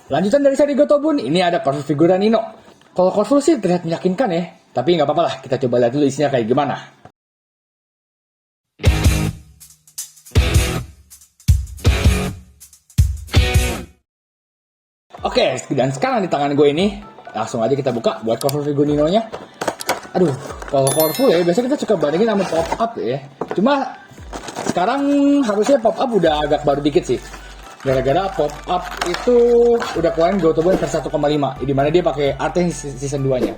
Lanjutan dari seri Gotobun, ini ada Corvul figura Nino. Kalau Corvul sih terlihat meyakinkan ya, tapi nggak apa-apa lah, kita coba lihat dulu isinya kayak gimana. Oke, dan sekarang di tangan gue ini, langsung aja kita buka buat Corvul figura Nino-nya. Aduh, kalau Corvul ya, biasanya kita suka bandingin sama pop-up ya. Cuma, sekarang harusnya pop-up udah agak baru dikit sih. Gara-gara pop-up itu udah keluarin Gotobun versi 1,5, di mana dia pakai art season 2-nya.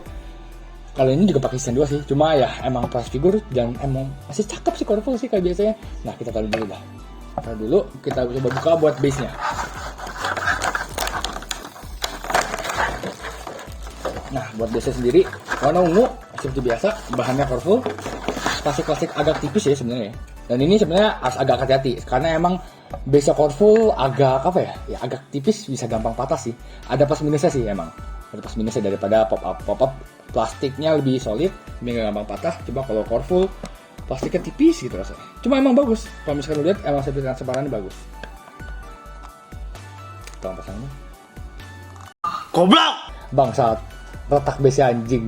Kalau ini juga pakai season 2 sih, cuma ya emang plus figure dan emang masih cakep sih Corvul sih kayak biasanya. Nah, kita taruh dulu lah. Taruh dulu, kita coba buka buat base-nya. Nah, buat base-nya sendiri warna ungu seperti biasa, bahannya Corvul. Klasik-klasik agak tipis ya sebenarnya. Dan ini sebenarnya harus agak hati-hati karena emang base Corvul agak apa ya? Ya agak tipis, bisa gampang patah sih. Ada plus minusnya sih emang. Ada plus minusnya daripada pop-up plastiknya lebih solid, lebih gak gampang patah. Coba kalau Corvul plastiknya tipis gitu rasanya. Cuma emang bagus. Kalau misalkan lihat emang seperti transparannya bagus. Tolong pasangnya. Goblok! Bangsat. Retak base anjing.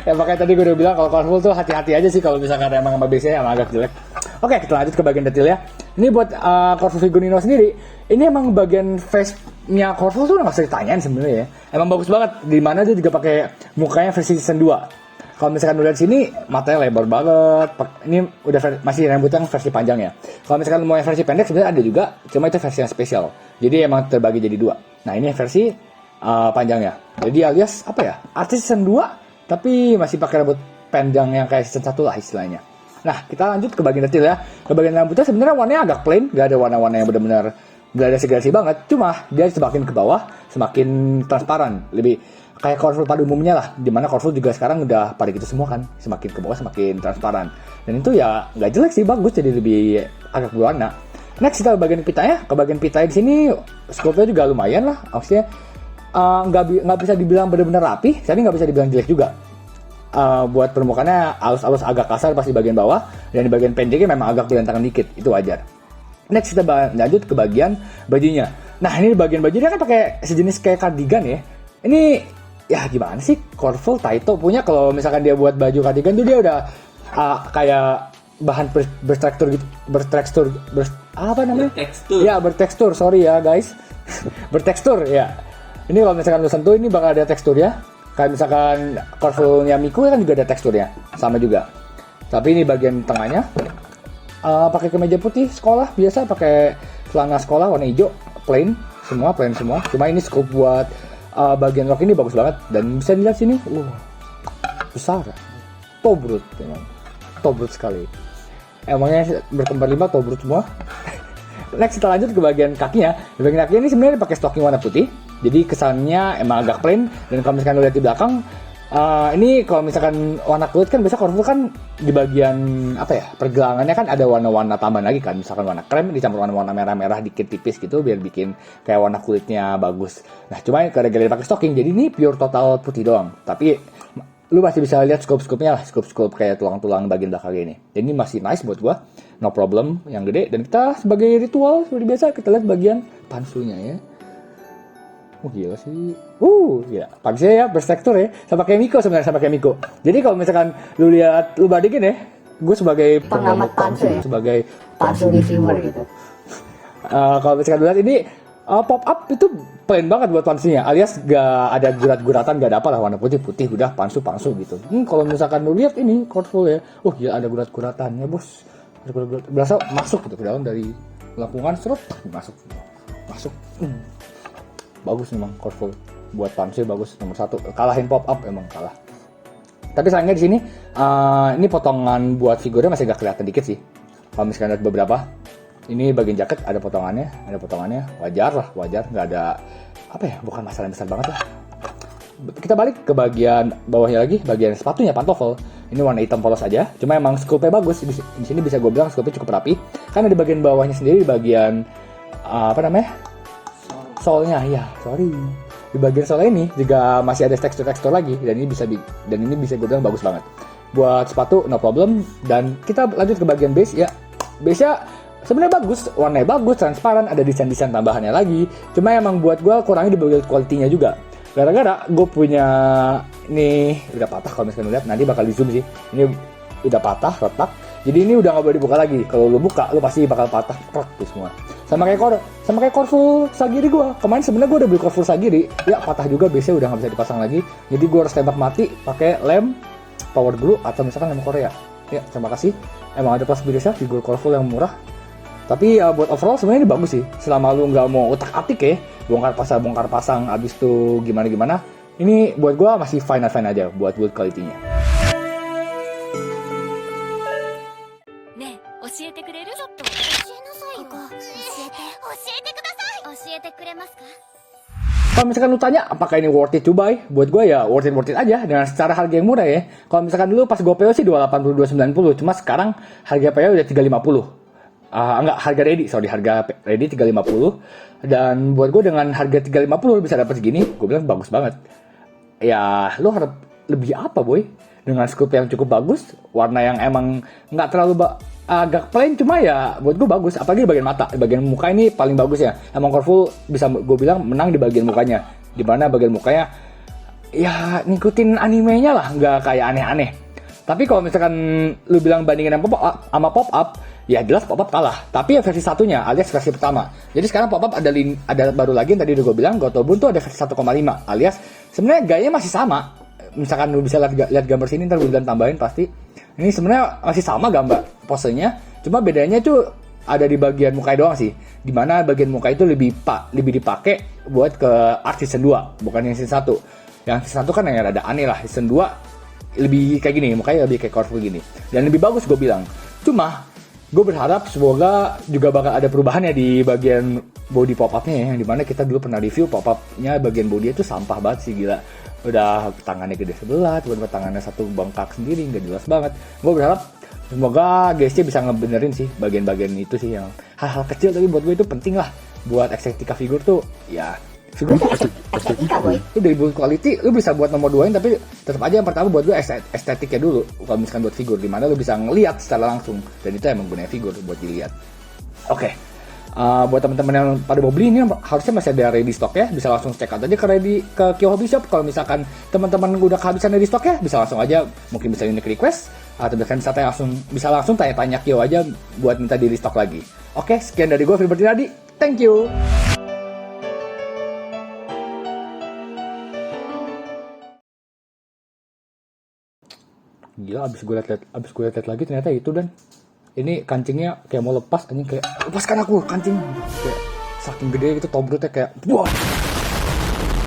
Ya makanya tadi gue udah bilang kalau Corvul tuh hati-hati aja sih kalau misalkan emang sama base-nya emang agak jelek. Oke, kita lanjut ke bagian detail ya. Ini buat Corvul figure Nino sendiri. Ini emang bagian face-nya Corvul tuh nggak usah ditanyain sebenarnya ya. Emang bagus banget. Di mana dia juga pakai mukanya versi season 2. Kalau misalkan udah di sini matanya lebar banget. Ini udah masih rambutnya versi panjang ya. Kalau misalkan mau yang versi pendek sebenarnya ada juga, cuma itu versi yang spesial. Jadi emang terbagi jadi 2. Nah, ini versi panjangnya. Jadi alias apa ya? Artis season 2 tapi masih pakai rambut panjang yang kayak season 1 lah istilahnya. Nah, kita lanjut ke bagian detail ya. Ke bagian rambutnya sebenarnya warnanya agak plain, gak ada warna-warna yang benar-benar gradasi-gradasi banget. Cuma dia semakin ke bawah semakin transparan, lebih kayak Corvul pada umumnya lah. Dimana Corvul juga sekarang udah pada gitu semua kan, semakin ke bawah semakin transparan. Dan itu ya nggak jelek sih, bagus, jadi lebih agak berwarna. Next kita ke bagian pitanya. Ke bagian pitanya di sini scope-nya juga lumayan lah, maksudnya nggak bisa dibilang benar-benar rapi, tapi nggak bisa dibilang jelek juga. Buat permukaannya halus-halus agak kasar pas di bagian bawah, dan di bagian pendeknya memang agak berantakan dikit, itu wajar. Next kita lanjut ke bagian bajunya. Nah, ini bagian bajunya kan pakai sejenis kayak cardigan ya. Ini ya gimana sih Corvul Taito punya, kalau misalkan dia buat baju cardigan tuh dia udah kayak bahan bertekstur apa namanya? Bertekstur. Ya, bertekstur, sorry ya guys. Bertekstur ya. Ini kalau misalkan lu sentuh ini bakal ada teksturnya. Kayak misalkan Corvulnya Miku kan juga ada teksturnya, sama juga. Tapi ini bagian tengahnya pakai kemeja putih sekolah biasa, pakai celana sekolah warna hijau, plain semua. Cuma ini scope buat bagian rok ini bagus banget, dan bisa dilihat sini, besar, tobrut memang, tobrut sekali. Emangnya berkembar 5 tobrut semua. Next kita lanjut ke bagian kakinya. Di bagian kakinya ini sebenarnya pakai stocking warna putih. Jadi kesannya emang agak plain, dan kalau misalkan lihat di belakang, ini kalau misalkan warna kulit kan biasa Corvul kan di bagian apa ya, pergelangannya kan ada warna-warna tambahan lagi kan, misalkan warna krem dicampur warna-warna merah-merah dikit tipis gitu biar bikin kayak warna kulitnya bagus. Nah, cuma gara-gara pakai stocking jadi ini pure total putih doang. Tapi lu masih bisa lihat scope-scopenya lah, scope kayak tulang-tulang bagian belakang ini. Dan ini masih nice buat gua, no problem yang gede. Dan kita sebagai ritual seperti biasa kita lihat bagian pansunya ya. Gila sih. Gila. Pangsnya ya, bertekstur ya. Sama kayak Miko sebenarnya, sama kayak Miko. Jadi kalau misalkan lu lihat, lu bandingin ya, gue sebagai pengamat pansu ya? Sebagai pansu reviewer gitu. Kalau misalkan lu lihat ini, pop up itu plain banget buat pansunya. Alias gak ada gurat-guratan, gak ada apa lah, warna putih udah pansu gitu. Kalau misalkan lu lihat ini Corvul ya, ya ada gurat-guratannya bos. Ada gurat-gurat, berasa masuk gitu ke dalam dari lengkungan, serut masuk. Bagus memang Corvul buat pansu, bagus, nomor 1. Kalahin pop up, emang kalah. Tapi sayangnya di sini ini potongan buat figurnya masih agak kelihatan dikit sih. Kalau misalkan lihat beberapa, ini bagian jaket ada potongannya, wajar, nggak ada apa ya, bukan masalah yang besar banget lah. Kita balik ke bagian bawahnya lagi, bagian sepatunya, pantofel. Ini warna hitam polos aja, cuma emang scope-nya bagus. Di sini bisa gue bilang scope-nya cukup rapi. Karena di bagian bawahnya sendiri, di bagian solnya, di bagian sol ini juga masih ada tekstur lagi, dan ini bisa gue bilang bagus banget buat sepatu, no problem. Dan kita lanjut ke bagian base ya. Base-nya sebenarnya bagus, warnanya bagus, transparan, ada desain-desain tambahannya lagi. Cuma emang buat gue kurangnya di build quality-nya juga. Gara-gara gue punya ini udah patah kalau misalkan lihat, nanti bakal di zoom sih. Ini udah patah, retak. Jadi ini udah nggak boleh dibuka lagi. Kalau lu buka, lu pasti bakal patah, krek tuh semua. Sama kayak Corvul Sagiri gue. Kemarin sebenarnya gue udah beli Corvul Sagiri, ya patah juga, biasanya udah nggak bisa dipasang lagi. Jadi gue harus tembak mati pakai lem power glue atau misalkan lem Korea. Ya terima kasih. Emang ada plus biasa figur Corvul yang murah. Tapi buat overall sebenarnya ini bagus sih. Selama lu nggak mau utak-atik ya, bongkar pasang, abis itu gimana. Ini buat gua masih fine aja buat build quality-nya. ねえ教えてくれるちょっと教えなさいよ教えてください教えてくれますか Kalau misalkan lu tanya apakah ini worth it to buy, buat gua ya worth it aja dengan secara harga yang murah ya. Kalau misalkan dulu pas gua PO sih 280 290, cuma sekarang harga PO udah 350. Enggak, harga ready 350. Dan buat gue dengan harga 350 bisa dapat segini, gue bilang bagus banget. Ya, lo harap lebih apa boy? Dengan scope yang cukup bagus, warna yang emang nggak terlalu agak plain, cuma ya buat gue bagus. Apalagi di bagian mata, di bagian muka ini paling bagus ya. Emang Corvul bisa gue bilang menang di bagian mukanya. Dimana bagian mukanya ya ngikutin animenya lah, nggak kayak aneh-aneh. Tapi kalau misalkan lu bilang bandingin sama pop-up, ya jelas pop-up kalah. Tapi ya versi satunya alias versi pertama. Jadi sekarang pop-up ada baru lagi yang tadi udah gue bilang, Gotobun tuh ada versi 1,5 alias sebenarnya gayanya masih sama. Misalkan lu bisa lihat gambar sini, ntar gue bilang tambahin pasti. Ini sebenarnya masih sama gambar posenya, cuma bedanya tuh ada di bagian muka doang sih. Dimana bagian muka itu lebih dipakai buat ke art season 2, bukan yang season 1. Yang season 1 kan yang ada aneh lah. Season 2 lebih kayak gini, mukanya lebih kayak Corvul gini. Dan lebih bagus gue bilang. Cuma gue berharap semoga juga bakal ada perubahannya di bagian body pop-up-nya ya, yang dimana kita dulu pernah review pop-up-nya bagian body itu sampah banget sih, gila. Udah tangannya gede sebelah, tiba-tiba tangannya satu bengkak sendiri, nggak jelas banget. Gue berharap semoga GSC bisa ngebenerin sih bagian-bagian itu sih, yang hal-hal kecil tapi buat gue itu penting lah. Buat estetika figur tuh ya, figur Estetika boy. itu dari build quality lu bisa buat nomor 2-in, tapi tetap aja yang pertama buat gue estetiknya dulu. Kalau misalkan buat figur, dimana lu bisa ngelihat secara langsung, dan itu emang gunanya figur buat dilihat. Oke. Buat teman-teman yang pada mau beli ini harusnya masih ada ready stock ya, bisa langsung check out aja ke Kyo Hobby Shop. Kalau misalkan teman-teman udah kehabisan ready stock ya, bisa langsung aja, mungkin bisa unique request atau bisa langsung tanya-tanya Kyo aja buat minta di restock lagi. Oke, sekian dari gue Filbert Rinaldi, thank you. Gila, abis gue liat lagi ternyata itu, dan ini kancingnya kayak mau lepas, anjing, kayak lepaskan aku kancing, kayak saking gede gitu, tobrutnya kayak wah.